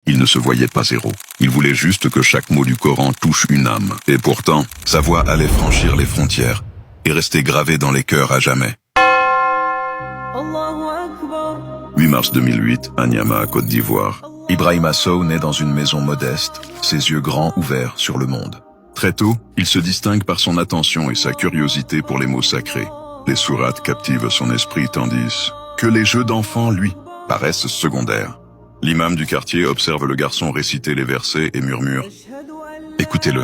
Il ne se voyait pas héros. Il voulait juste que chaque mot du Coran touche une âme. Et pourtant, sa voix allait franchir les frontières et rester gravée dans les cœurs à jamais. 8 mars 2008, à Niamey, Côte d'Ivoire. Ibrahima Sow naît dans une maison modeste, ses yeux grands ouverts sur le monde. Très tôt, il se distingue par son attention et sa curiosité pour les mots sacrés. Les sourates captivent son esprit tandis que les jeux d'enfants, lui, paraissent secondaires. L'imam du quartier observe le garçon réciter les versets et murmure « Écoutez-le ».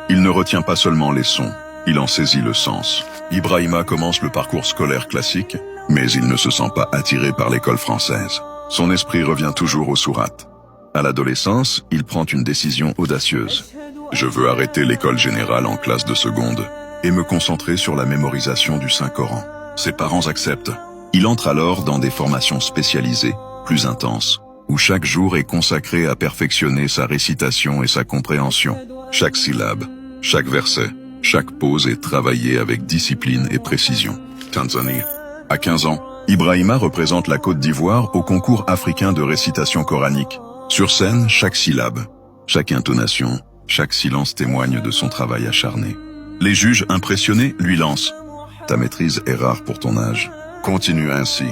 Il ne retient pas seulement les sons, il en saisit le sens. Ibrahima commence le parcours scolaire classique, mais il ne se sent pas attiré par l'école française. Son esprit revient toujours aux sourates. À l'adolescence, il prend une décision audacieuse. Je veux arrêter l'école générale en classe de seconde et me concentrer sur la mémorisation du Saint-Coran. Ses parents acceptent. Il entre alors dans des formations spécialisées, plus intenses, où chaque jour est consacré à perfectionner sa récitation et sa compréhension. Chaque syllabe, chaque verset, chaque pause est travaillée avec discipline et précision. Tanzanie. À 15 ans, Ibrahima représente la Côte d'Ivoire au concours africain de récitation coranique. Sur scène, chaque syllabe, chaque intonation, chaque silence témoigne de son travail acharné. Les juges impressionnés lui lancent « Ta maîtrise est rare pour ton âge. Continue ainsi. »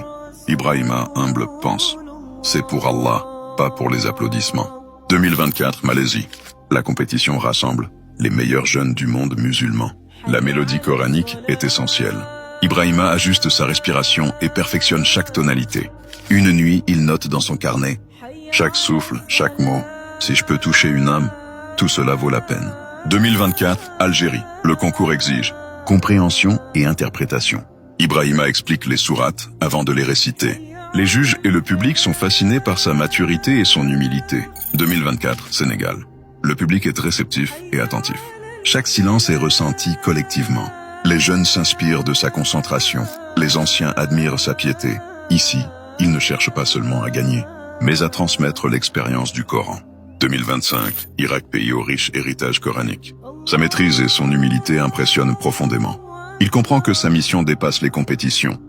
Ibrahima, humble, pense « C'est pour Allah, pas pour les applaudissements. » 2024, Malaisie. La compétition rassemble les meilleurs jeunes du monde musulman. La mélodie coranique est essentielle. Ibrahima ajuste sa respiration et perfectionne chaque tonalité. Une nuit, il note dans son carnet « Chaque souffle, chaque mot. Si je peux toucher une âme, tout cela vaut la peine. » 2024, Algérie. Le concours exige compréhension et interprétation. Ibrahima explique les sourates avant de les réciter. Les juges et le public sont fascinés par sa maturité et son humilité. 2024, Sénégal. Le public est réceptif et attentif. Chaque silence est ressenti collectivement. Les jeunes s'inspirent de sa concentration. Les anciens admirent sa piété. Ici, il ne cherche pas seulement à gagner, mais à transmettre l'expérience du Coran. 2025, Irak, pays au riche héritage coranique. Sa maîtrise et son humilité impressionnent profondément. Il comprend que sa mission dépasse les compétitions.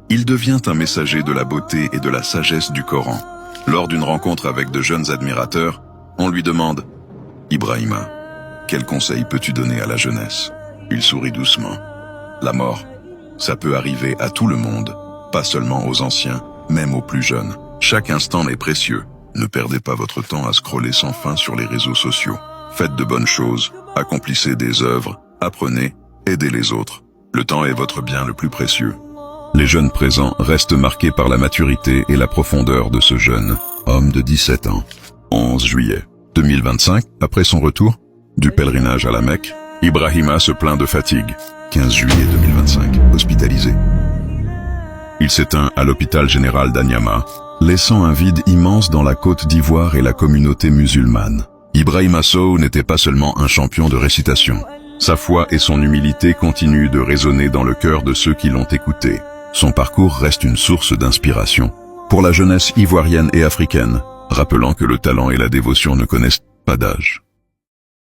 Il devient un messager de la beauté et de la sagesse du Coran. Lors d'une rencontre avec de jeunes admirateurs, on lui demande « Ibrahima, quel conseil peux-tu donner à la jeunesse ?» Il sourit doucement. La mort, ça peut arriver à tout le monde, pas seulement aux anciens, même aux plus jeunes. Chaque instant est précieux. Ne perdez pas votre temps à scroller sans fin sur les réseaux sociaux. Faites de bonnes choses, accomplissez des œuvres, apprenez, aidez les autres. Le temps est votre bien le plus précieux. Les jeunes présents restent marqués par la maturité et la profondeur de ce jeune homme de 17 ans. 11 juillet 2025, après son retour du pèlerinage à la Mecque, Ibrahima se plaint de fatigue. 15 juillet 2025, hospitalisé. Il s'éteint à l'hôpital général d'Anyama, laissant un vide immense dans la Côte d'Ivoire et la communauté musulmane. Ibrahima Sow n'était pas seulement un champion de récitation. Sa foi et son humilité continuent de résonner dans le cœur de ceux qui l'ont écouté. Son parcours reste une source d'inspiration pour la jeunesse ivoirienne et africaine, rappelant que le talent et la dévotion ne connaissent pas d'âge.